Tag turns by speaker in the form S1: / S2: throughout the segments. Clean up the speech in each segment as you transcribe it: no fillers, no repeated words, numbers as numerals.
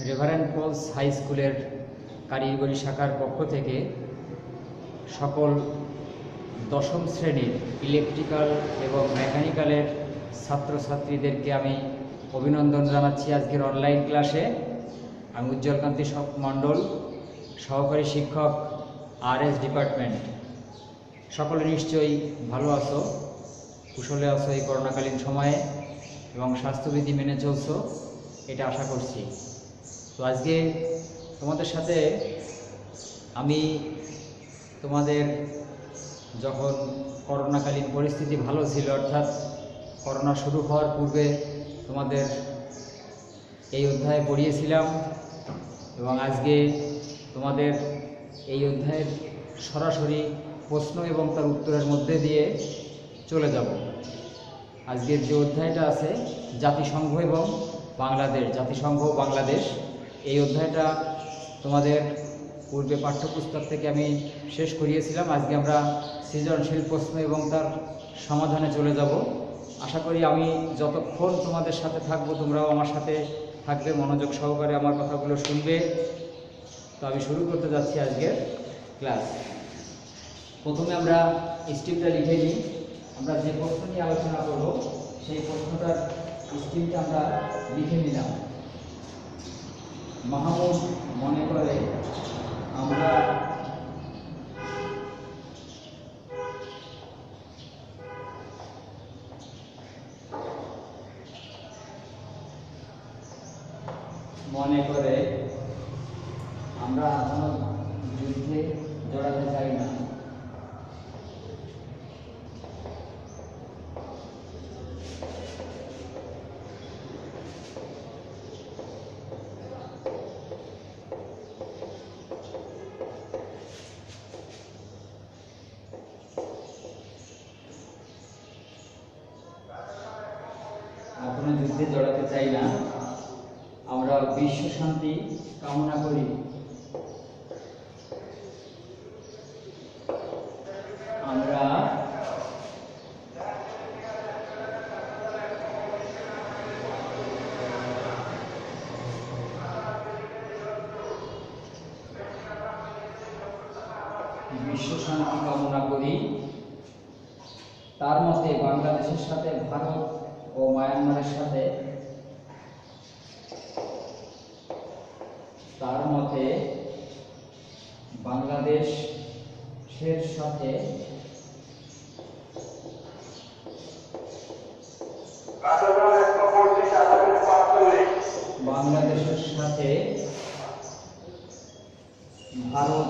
S1: Reverend Paul's high স্কুলের কারিগরি শাখার পক্ষ থেকে সকল দশম শ্রেণীর ইলেকট্রিক্যাল এবং মেকানিক্যালের ছাত্রছাত্রীদেরকে আমি অভিনন্দন জানাচ্ছি আজকের অনলাইন ক্লাসে। আমি উজ্জ্বলকান্তি মণ্ডল, সহকারী শিক্ষক RS ডিপার্টমেন্ট। সকলে নিশ্চয়ই ভালো আছো, কুশলে আছো এই করোনাকালীন সময়ে এবং স্বাস্থ্যবিধি মেনে চলছো, এটা আশা করছি। তো আজকে তোমাদের সাথে আমি তোমাদের যখন করোনাকালীন পরিস্থিতি ভালো ছিল, অর্থাৎ করোনা শুরু হওয়ার পূর্বে তোমাদের এই অধ্যায়ে পড়িয়েছিলাম এবং আজকে তোমাদের এই অধ্যায়ের সরাসরি প্রশ্ন এবং তার উত্তরের মধ্যে দিয়ে চলে যাব। আজকের যে অধ্যায়টা আছে জাতিসংঘ এবং বাংলাদেশ, জাতিসংঘ ও বাংলাদেশ, এই অধ্যায়টা তোমাদের পূর্বে পাঠ্যপুস্তক থেকে আমি শেষ করিয়েছিলাম। আজকে আমরা সৃজনশীল প্রশ্ন এবং তার সমাধানে চলে যাব। আশা করি আমি যতক্ষণ তোমাদের সাথে থাকবো তোমরাও আমার সাথে থাকবে, মনোযোগ সহকারে আমার কথাগুলো শুনবে। তো আমি শুরু করতে যাচ্ছি আজকের ক্লাস। প্রথমে আমরা স্ট্রিমটা লিখে নিই। আমরা যে প্রশ্ন নিয়ে আলোচনা করব সেই প্রশ্নটার স্ট্রিমটা আমরা লিখে নিলাম। মাহমুদ মনে করে আমরা কোনো যুদ্ধে জড়াতে চাই না। কোনো যুদ্ধে জড়াতে চাই না। আমরা বিশ্ব শান্তি কামনা করি। আমরা বিশ্ব শান্তি কামনা করি। তার মতে বাংলাদেশের সাথে ভারত ও মায়ানমারের সাথে বাংলাদেশের সাথে ভারত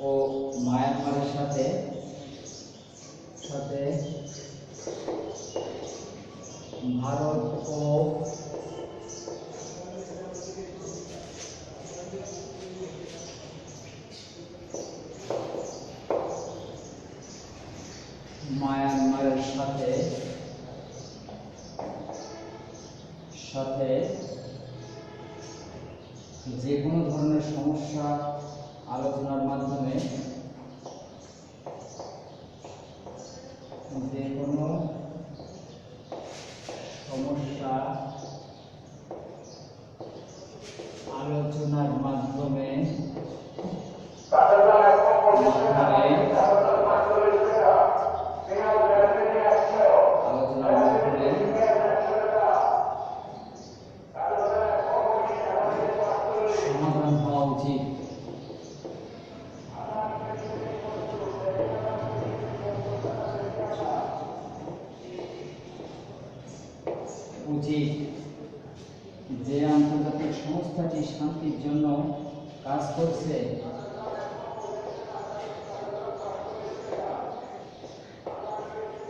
S1: ও মায়ানমারের সাথে ভারত ও মায়ানমারের সাথে যে কোনো ধরনের সমস্যা আলোচনার মাধ্যমে সমাধান হওয়া উচিত। যে আন্তর্জাতিক সংস্থাটি শান্তির জন্য কাজ করছে শান্তির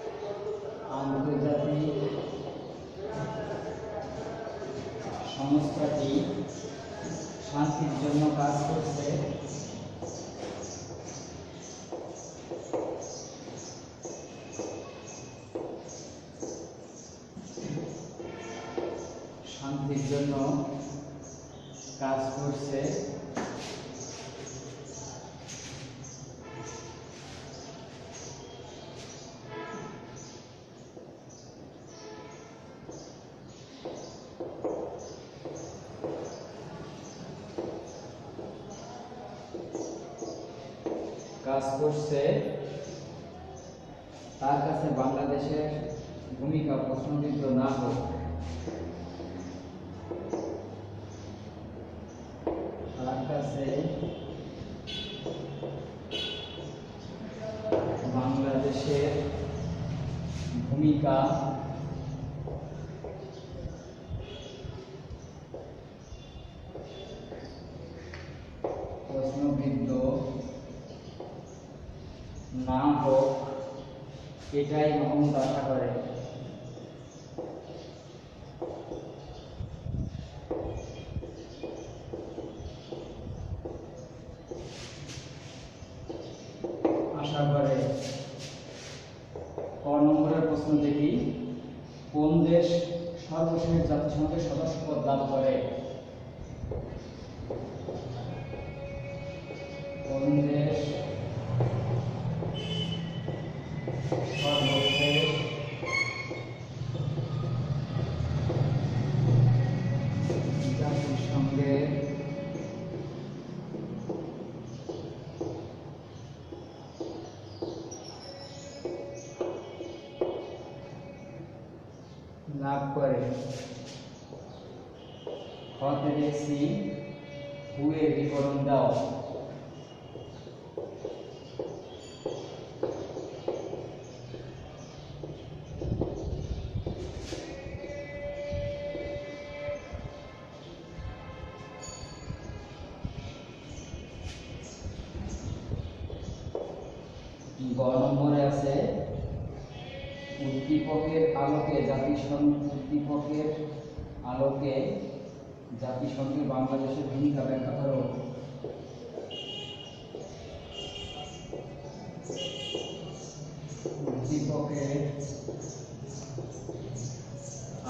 S1: জন্য কাজ করছে কাজ করছে তার কাছে বাংলাদেশের ভূমিকা প্রশ্নবিদ্ধ না হোক। তার কাছে বাংলাদেশের ভূমিকা প্রশ্নবিদ্ধ না হোক, এটাই মাহমুদ আশা করে। আশা করে। ক নম্বরের প্রশ্ন দেখি, কোন দেশ সর্বশেষ জাতিসংঘের সদস্যপদ লাভ করে? কোন দেশ সর্বশেষ জাতিসংঘের লাভ করে? খ থেকে সি, হুয়ের বিবরণ দাও। গ নম্বরে আছে উদ্দীপকের আলোকে জাতিসংঘে বাংলাদেশের ভূমিকা ব্যাখ্যা করো। উদ্দীপকের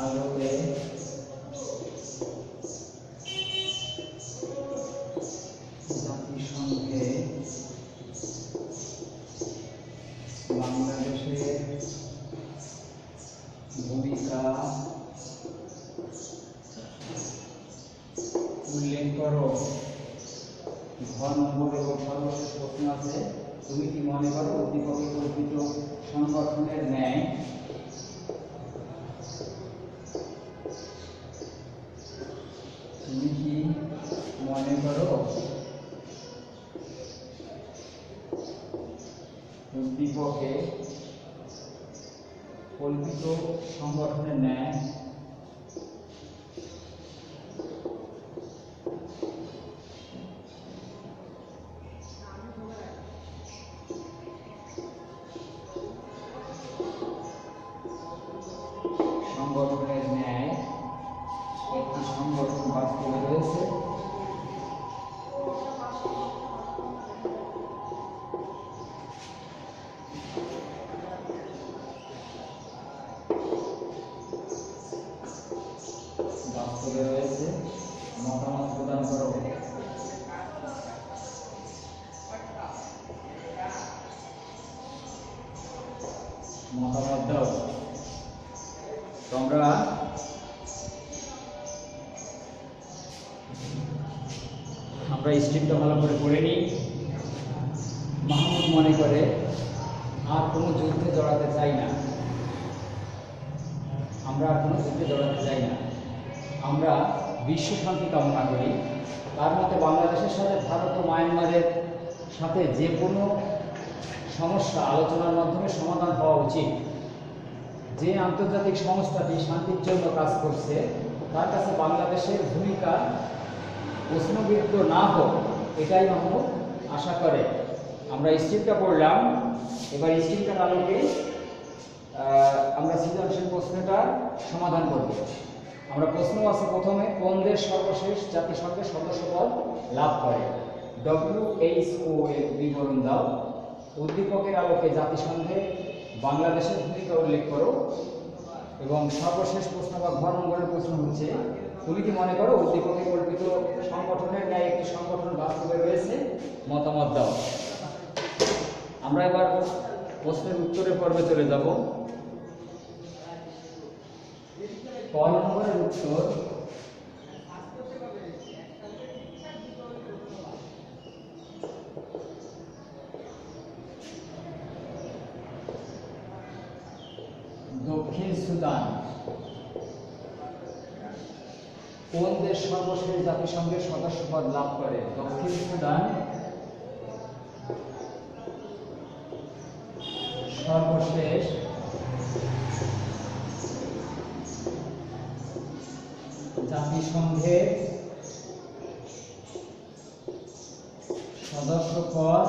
S1: আলোকে জাতিসংঘে বাংলাদেশের ভূমিকা উল্লেখ করো। ঘ নম্বর এবং সর্বশেষ প্রশ্ন আছে, তুমি কি মনে করো উদ্দীপকে কল্পিত সংগঠনের ন্যায় তুমি কি মনে করো উদ্দীপকে কল্পিত সংগঠনের ন্যায় সংগঠনের ন্যায় একটি সংগঠন বাস্তবে রয়েছে? বাস্তবে রয়েছে। মতামত প্রদান করো। মতামত দাও। তোমরা আমরা স্ট্রিপটা ভালো করে পড়ে নিই। মাহমুদ মনে করে আর কোনো যুদ্ধে জড়াতে চাই না, আমরা আর কোনো যুদ্ধে জড়াতে চাই না, আমরা বিশ্ব শান্তি কামনা করি। তার মতে বাংলাদেশের সাথে ভারত ও মায়ানমারের সাথে যে কোনো সমস্যা আলোচনার মাধ্যমে সমাধান হওয়া উচিত। যে আন্তর্জাতিক সংস্থাটি শান্তির জন্য কাজ করছে তার কাছে বাংলাদেশের ভূমিকা প্রশ্নবিদ্ধ না হোক, এটাই মাহমুদ আশা করে। আমরা স্ট্রিপটা পড়লাম, এবার স্ট্রিপটার আলোকে আমরা সৃজনশীল প্রশ্নটা সমাধান করব। আমরা প্রশ্ন আছে প্রথমে, কোন দেশ সর্বশেষ জাতিসংঘের সদস্যপদ লাভ করে? WHO এর বিবরণ দাও। উদ্দীপকের আলোকে জাতিসংঘে বাংলাদেশের ভূমিকা উল্লেখ করো। এবং সর্বশেষ প্রশ্ন বা ঘ নম্বরের প্রশ্ন হচ্ছে, তুমি কি মনে করো উদ্দীপকে কল্পিত সংগঠনের ন্যায় একটি সংগঠন বাস্তবে রয়েছে? মতামত দাও। আমরা এবার প্রশ্নের উত্তরের পর্বে চলে যাব। ক নম্বরের উত্তর, দক্ষিণ সুদান কোন দেশ সর্বশেষ জাতিসংঘের সদস্যপদ লাভ করে? দক্ষিণ সুদান সর্বশেষ জাতিসংঘের সদস্যপদ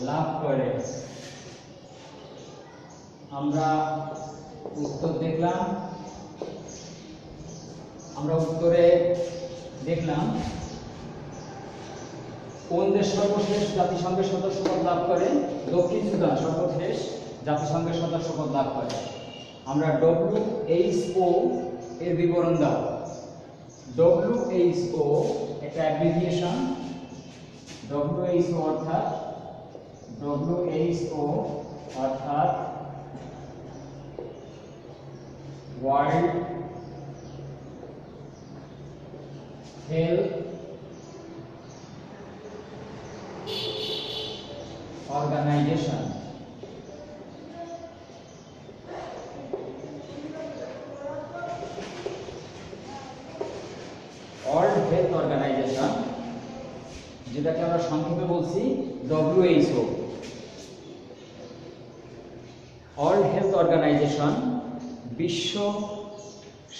S1: লাভ করে। আমরা উত্তর দেখলাম, আমরা উত্তরে দেখলাম কোন দেশ সর্বশেষ জাতিসংঘের সদস্যপদ লাভ করে? দক্ষিণ সুদান সর্বশেষ জাতিসংঘের সদস্যপদ লাভ করে। আমরা WHO এর বিবরণ দাও। WHO একটা অ্যাব্রিভিয়েশন। WHO অর্থাৎ world health organization. World health organization, যেটাকে আমরা সংক্ষেপে বলছি WHO। ওয়ার্ল্ড হেলথ অর্গানাইজেশন বিশ্ব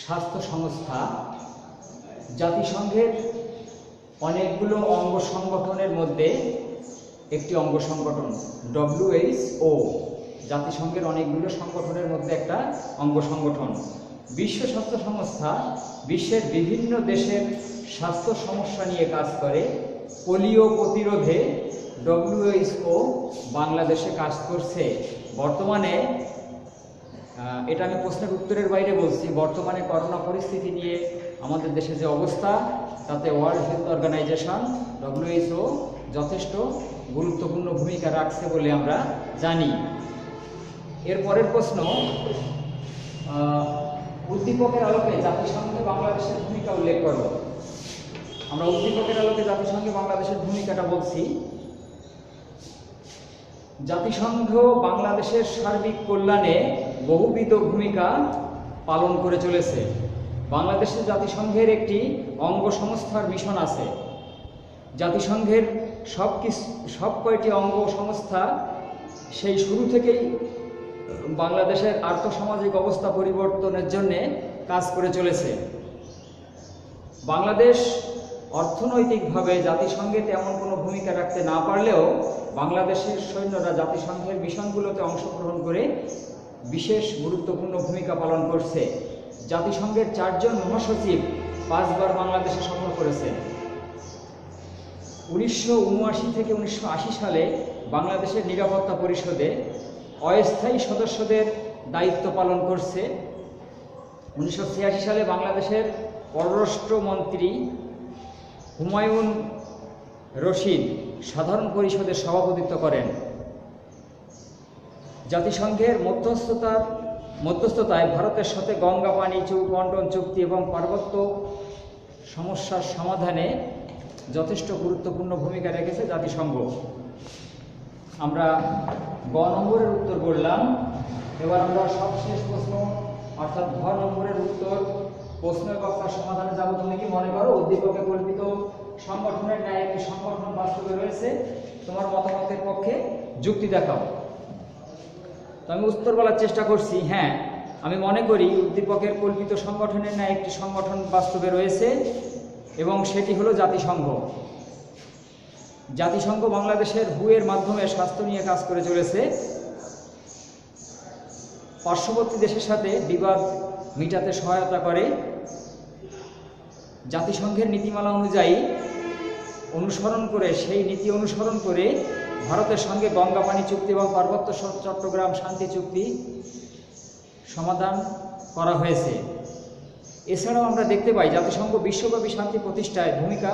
S1: স্বাস্থ্য সংস্থা জাতিসংঘের অনেকগুলো অঙ্গ সংগঠনের মধ্যে একটি অঙ্গ সংগঠন। WHO জাতিসংঘের অনেকগুলো সংগঠনের মধ্যে একটা অঙ্গ সংগঠন। বিশ্ব স্বাস্থ্য সংস্থা বিশ্বের বিভিন্ন দেশের স্বাস্থ্য সমস্যা নিয়ে কাজ করে। পোলিও প্রতিরোধে WHO বাংলাদেশে কাজ করছে। বর্তমানে এটা আমি প্রশ্নের উত্তরের বাইরে বলছি, বর্তমানে করোনা পরিস্থিতি নিয়ে আমাদের দেশে যে অবস্থা, তাতে ওয়ার্ল্ড হেলথ অর্গানাইজেশন WHO যথেষ্ট গুরুত্বপূর্ণ ভূমিকা রাখছে বলে আমরা জানি। এর পরের প্রশ্ন, উদ্দীপকের আলোকে জাতিসংঘে বাংলাদেশের ভূমিকা উল্লেখ করো। আমরা উদ্দীপকের আলোকে জাতিসংঘে বাংলাদেশের ভূমিকাটা বলছি। জাতিসংঘ বাংলাদেশের সার্বিক কল্যাণে বহুবিধ ভূমিকা পালন করে চলেছে। বাংলাদেশে জাতিসংঘের একটি অঙ্গ সংস্থার মিশন আছে। জাতিসংঘের সব কয়টি অঙ্গ সংস্থা সেই শুরু থেকেই বাংলাদেশের আর্থসামাজিক অবস্থা পরিবর্তনের জন্য কাজ করে চলেছে। বাংলাদেশ অর্থনৈতিকভাবে জাতিসংঘে তেমন কোনো ভূমিকা রাখতে না পারলেও বাংলাদেশের সৈন্যরা জাতিসংঘের মিশনগুলোতে অংশগ্রহণ করে বিশেষ গুরুত্বপূর্ণ ভূমিকা পালন করছে। জাতিসংঘের 4 জন মহাসচিব 5 বার বাংলাদেশে সফর করেছেন। 1979 থেকে 1980 সালে বাংলাদেশের নিরাপত্তা পরিষদে অস্থায়ী সদস্যদের দায়িত্ব পালন করছে। 1986 সালে বাংলাদেশের পররাষ্ট্রমন্ত্রী হুমায়ুন রশিদ সাধারণ পরিষদের সভাপতিত্ব করেন। জাতিসংঘের মধ্যস্থতায় ভারতের সাথে গঙ্গা পানি বন্টন চুক্তি এবং পার্বত্য সমস্যার সমাধানে যথেষ্ট গুরুত্বপূর্ণ ভূমিকা রেখেছে জাতিসংঘ। আমরা গ নম্বরের উত্তর করলাম। এবার আমরা সবশেষ প্রশ্ন অর্থাৎ ঘ নম্বরের উত্তর প্রশ্নের বক্তার সমাধানে যাব। তুমি কি মনে করো উদ্দীপকে কল্পিত সংগঠনের ন্যায় একটি সংগঠন বাস্তবে রয়েছে? তোমার মতামতের পক্ষে যুক্তি দেখাও। তো আমি উত্তর বলার চেষ্টা করছি। হ্যাঁ, আমি মনে করি উদ্দীপকের কল্পিত সংগঠনের ন্যায় একটি সংগঠন বাস্তবে রয়েছে এবং সেটি হলো জাতিসংঘ। জাতিসংঘ বাংলাদেশের WHO-এর মাধ্যমে স্বাস্থ্য নিয়ে কাজ করে চলেছে। পার্শ্ববর্তী দেশের সাথে বিবাদ মিটাতে সহায়তা করে। জাতিসংঘের নীতিমালা অনুযায়ী সেই নীতি অনুসরণ করে ভারতের সঙ্গে গঙ্গা পানি চুক্তি এবং পার্বত্য চট্টগ্রাম শান্তি চুক্তি সমাধান করা হয়েছে। এছাড়াও আমরা দেখতে পাই জাতিসংঘ বিশ্বব্যাপী শান্তি প্রতিষ্ঠায় ভূমিকা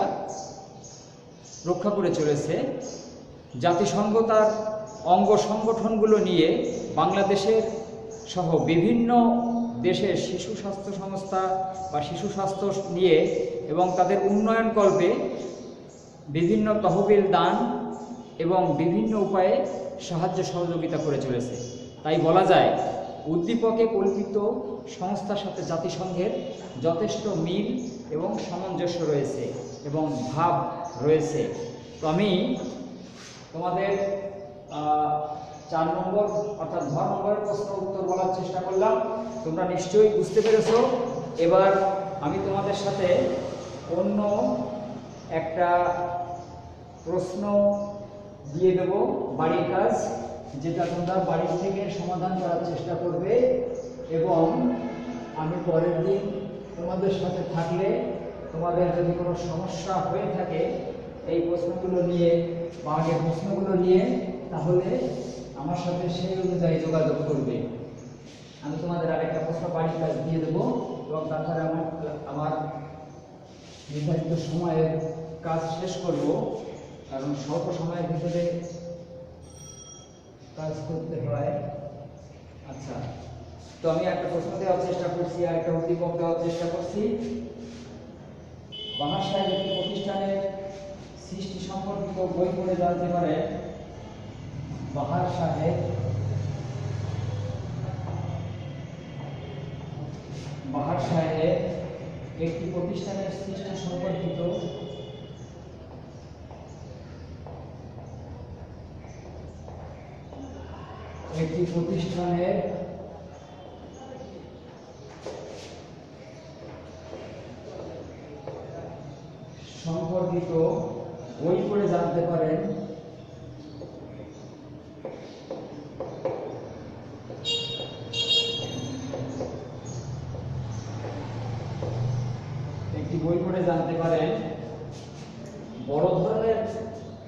S1: রক্ষা করে চলেছে। জাতিসংঘ তার অঙ্গ সংগঠনগুলো নিয়ে বাংলাদেশের সহ বিভিন্ন দেশের শিশু স্বাস্থ্য সংস্থা বা শিশু স্বাস্থ্য নিয়ে এবং তাদের উন্নয়ন কল্পে বিভিন্ন তহবিল দান এবং বিভিন্ন উপায়ে সাহায্য সহযোগিতা করে চলেছে। তাই বলা যায় উদ্দীপকে কল্পিত সংস্থার সাথে জাতিসংঘের যথেষ্ট মিল এবং সামঞ্জস্য রয়েছে এবং ভাব রয়েছে। তো আমি তোমাদের 4 নম্বর অর্থাৎ 10 নম্বরের প্রশ্ন উত্তর বলার চেষ্টা করলাম। তোমরা নিশ্চয়ই বুঝতে পেরেছো। এবার আমি তোমাদের সাথে অন্য একটা প্রশ্ন দিয়ে দেব, বাড়ির কাজ, যেটা তোমরা বাড়ি থেকে সমাধান করার চেষ্টা করবে এবং আমি পরের দিন তোমাদের সাথে থাকলে তোমাদের যদি কোনো সমস্যা হয়ে থাকে এই প্রশ্নগুলো নিয়ে বা আগের প্রশ্নগুলো নিয়ে, তাহলে আমার সাথে সেই অনুযায়ী যোগাযোগ করবে। আমি তোমাদের আরেকটা প্রশ্ন বাড়ির কাজ দিয়ে দেবো এবং তারপরে আমার নির্ধারিত সময়ের কাজ শেষ করব, কারণ স্বল্প সময়ের ভিতরে কাজ করতে হয়। আচ্ছা, তো আমি একটা প্রশ্ন দেওয়ার চেষ্টা করছি আর একটা উদ্দীপক দেওয়ার চেষ্টা করছি। বাহার সাহেব একটি প্রতিষ্ঠানের সৃষ্টি সম্পর্কিত বই পড়ে জানতে পারে বাহার সাহেব একটি প্রতিষ্ঠানের সৃষ্টি সম্পর্কিত বই পড়ে জানতে পারেন বড় ধরনের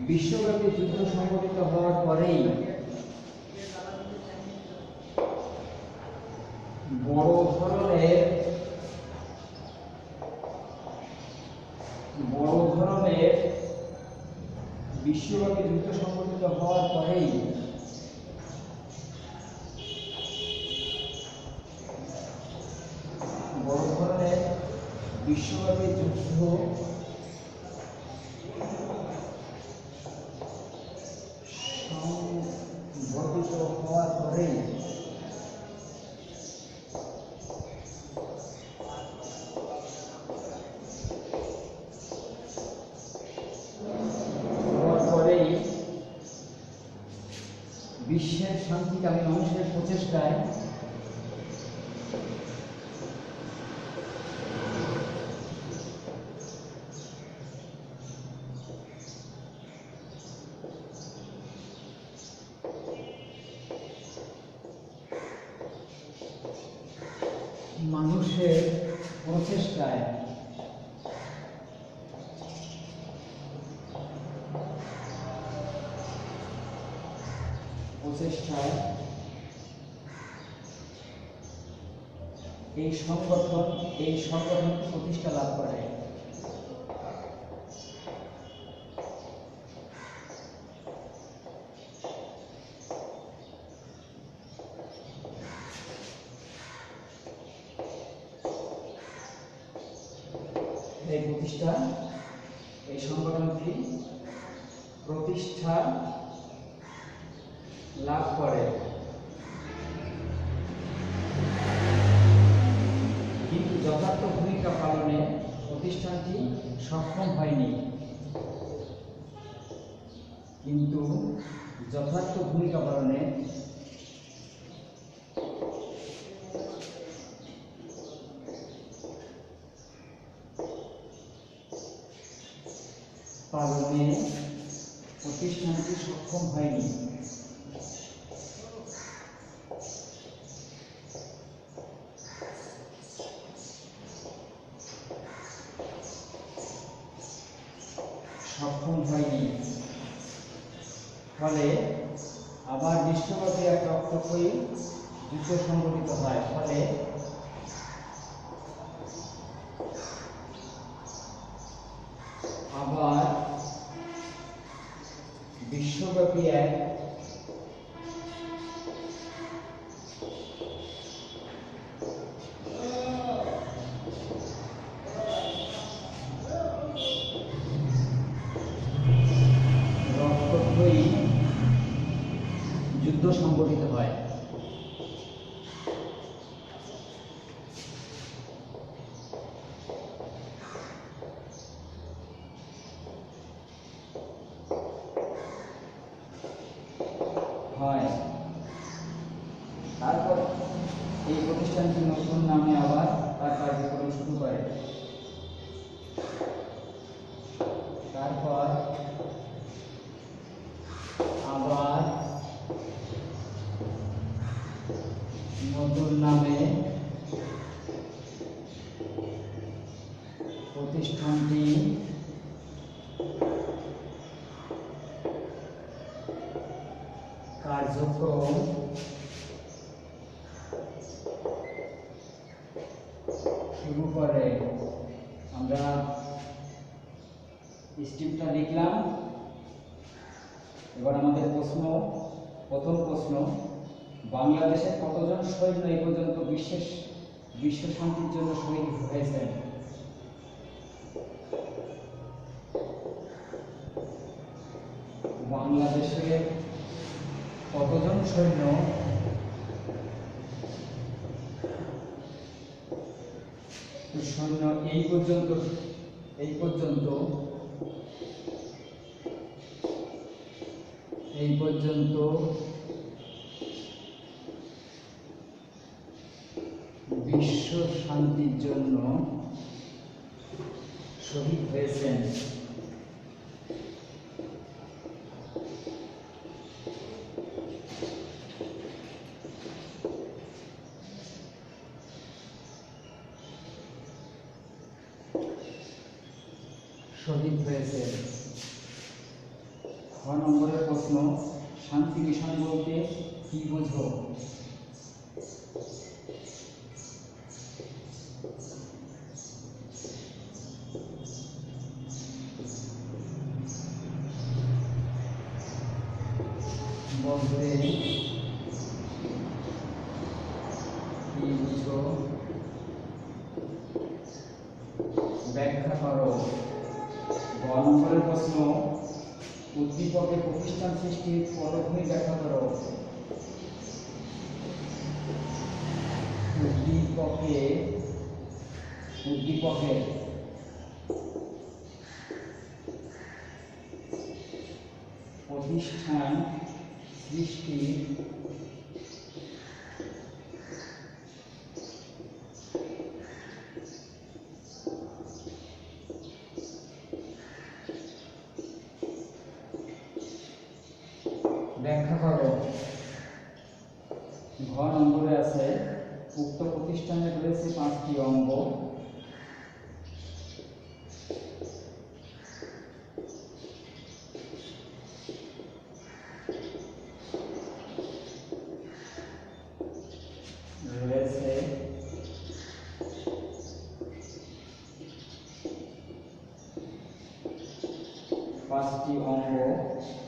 S1: বিশ্বব্যাপী যুদ্ধ সংঘটিত হওয়ার পরেই বিশ্বব্যাপী যুদ্ধ সংঘটিত হওয়ার পরেই বড় ধরনের বিশ্বব্যাপী যুদ্ধ সংঘটিত হওয়ার পরেই বিশ্বের শান্তিকামী মানুষের প্রচেষ্টায় এই সংগঠনটি প্রতিষ্ঠা লাভ করে। এই সংগঠনটি প্রতিষ্ঠা লাভ করে, কিন্তু যথার্থ ভূমিকা পালনে প্রতিষ্ঠানটি সক্ষম হয়নি। ফলে আবার বিশ্বব্যাপী এক রক্তক্ষয়ী যুদ্ধ সংঘটিত হয়। ফলে আবার বিশ্বব্যাপী এক যুদ্ধ সংঘটিত হয়। হয়। তারপর এই প্রতিষ্ঠানটি নতুন নামে আবার তার কার্যক্রম শুরু করে। তারপর আবার নতুন নামে প্রতিষ্ঠানটি কার্যক্রম শুরু করে। আমরা স্ক্রিপ্টটা লিখলাম। এবার আমাদের প্রশ্ন, প্রথম প্রশ্ন, বাংলাদেশের কতজন সৈন্য এই পর্যন্ত বিশ্ব শান্তির জন্য শহীদ হয়েছেন? বাংলাদেশের কতজন সৈন্য এই পর্যন্ত বিশ্ব শান্তির জন্য শহীদ হয়েছেন? শহীদ হয়েছে। খ নম্বরের প্রশ্ন, শান্তি মিশন বলতে কি বোঝো? বলতে কি বুঝো, ব্যাখ্যা করো। গ নম্বরের প্রশ্ন, উদ্দীপকের প্রতিষ্ঠান সৃষ্টির পটভূমি ব্যাখ্যা করো। উদ্দীপকের প্রতিষ্ঠান সৃষ্টির ব্যাখ্যা করো। ঘ নম্বরে আছে, উক্ত প্রতিষ্ঠানে রয়েছে 5টি অঙ্গ।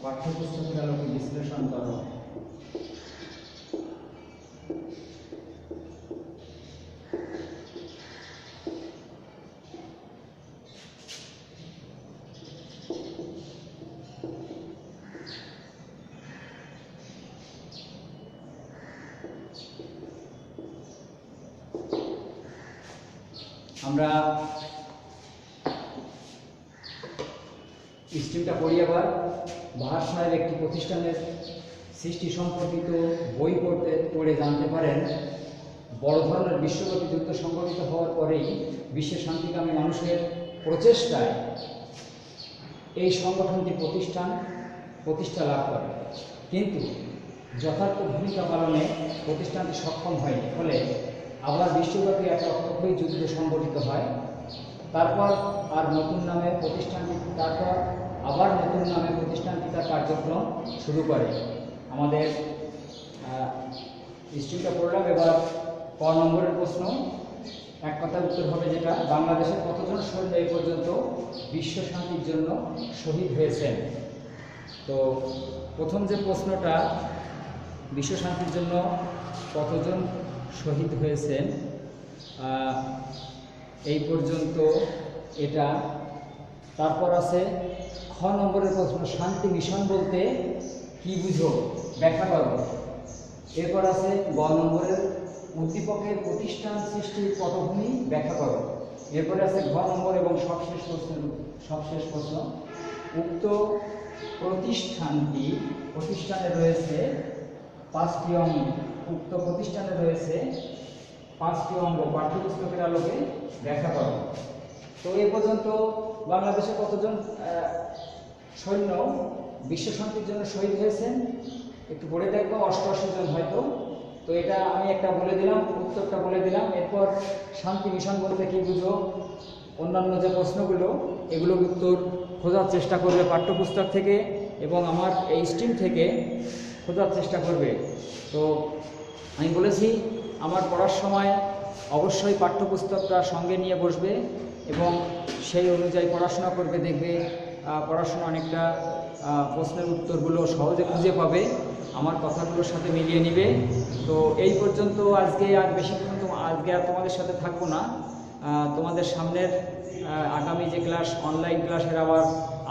S1: পাঠ্যপুস্তকের আলোকে বিশ্লেষণ করো। আমরা স্ট্রিমটা পড়ি। আবার বাহার সাহেব একটি প্রতিষ্ঠানের সৃষ্টি সম্পর্কিত বই পড়ে জানতে পারেন, বড় ধরনের বিশ্বব্যাপী যুদ্ধ সংঘটিত হওয়ার পরেই বিশ্বের শান্তিকামী মানুষের প্রচেষ্টায় এই সংগঠনটি প্রতিষ্ঠা লাভ করে, কিন্তু যথার্থ ভূমিকা পালনে প্রতিষ্ঠানটি সক্ষম হয়নি। ফলে আবার বিশ্বব্যাপী এক রক্তক্ষয়ী যুদ্ধ সংঘটিত হয়। তারপর নতুন নামে প্রতিষ্ঠানটি তার কার্যক্রম শুরু করে। আমাদের স্ট্রিমটা পড়লাম। এবার ক নম্বরের প্রশ্ন, এক কথার উত্তর হবে যেটা, বাংলাদেশের কতজন সৈন্য এই পর্যন্ত বিশ্ব শান্তির জন্য শহীদ হয়েছেন? তো প্রথম যে প্রশ্নটা, বিশ্ব শান্তির জন্য কতজন শহীদ হয়েছেন এই পর্যন্ত, এটা। তারপর আছে খ নম্বরের প্রশ্ন, শান্তি মিশন বলতে কি বুঝো, ব্যাখ্যা করো। এরপর আছে গ নম্বরের, উদ্দীপকের প্রতিষ্ঠান সৃষ্টির পটভূমি ব্যাখ্যা করো। এরপরে আছে ঘ নম্বর এবং সবশেষ প্রশ্ন, উক্ত প্রতিষ্ঠানে রয়েছে 5টি অঙ্গ উক্ত প্রতিষ্ঠানে রয়েছে। 5টি অঙ্গ পাঠ্যপুস্তকের আলোকে ব্যাখ্যা করো। তো এ পর্যন্ত বাংলাদেশে কতজন সৈন্য বিশ্ব শান্তির জন্য শহীদ হয়েছেন একটু পড়ে দেখবো। 88 জন হয়তো। তো এটা আমি একটা বলে দিলাম, উত্তরটা বলে দিলাম। এরপর শান্তি মিশন বলতে কি বুঝো, অন্যান্য যে প্রশ্নগুলো এগুলোর উত্তর খোঁজার চেষ্টা করবে পাঠ্যপুস্তক থেকে এবং আমার এই স্ট্রিম থেকে খোঁজার চেষ্টা করবে। তো আমি বলেছি আমার পড়ার সময় অবশ্যই পাঠ্যপুস্তকটা সঙ্গে নিয়ে বসবে এবং সেই অনুযায়ী পড়াশোনা করবে। দেখবে পড়াশোনা অনেকটা প্রশ্নের উত্তরগুলো সহজে খুঁজে পাবে, আমার কথাগুলোর সাথে মিলিয়ে নিবে। তো এই পর্যন্ত আজকে, আর বেশিক্ষণ আজকে আর তোমাদের সাথে থাকবো না। তোমাদের সামনের আগামী যে ক্লাস, অনলাইন ক্লাসের আবার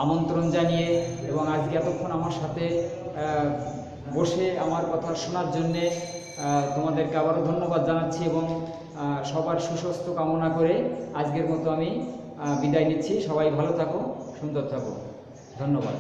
S1: আমন্ত্রণ জানিয়ে এবং আজকে এতক্ষণ আমার সাথে বসে আমার কথা শোনার জন্যে তোমাদেরকে আবারও ধন্যবাদ জানাচ্ছি এবং সবার সুস্বাস্থ্য কামনা করে আজকের মতো আমি বিদায় নিচ্ছি। সবাই ভালো থাকো, সুন্দর থাকো। ধন্যবাদ।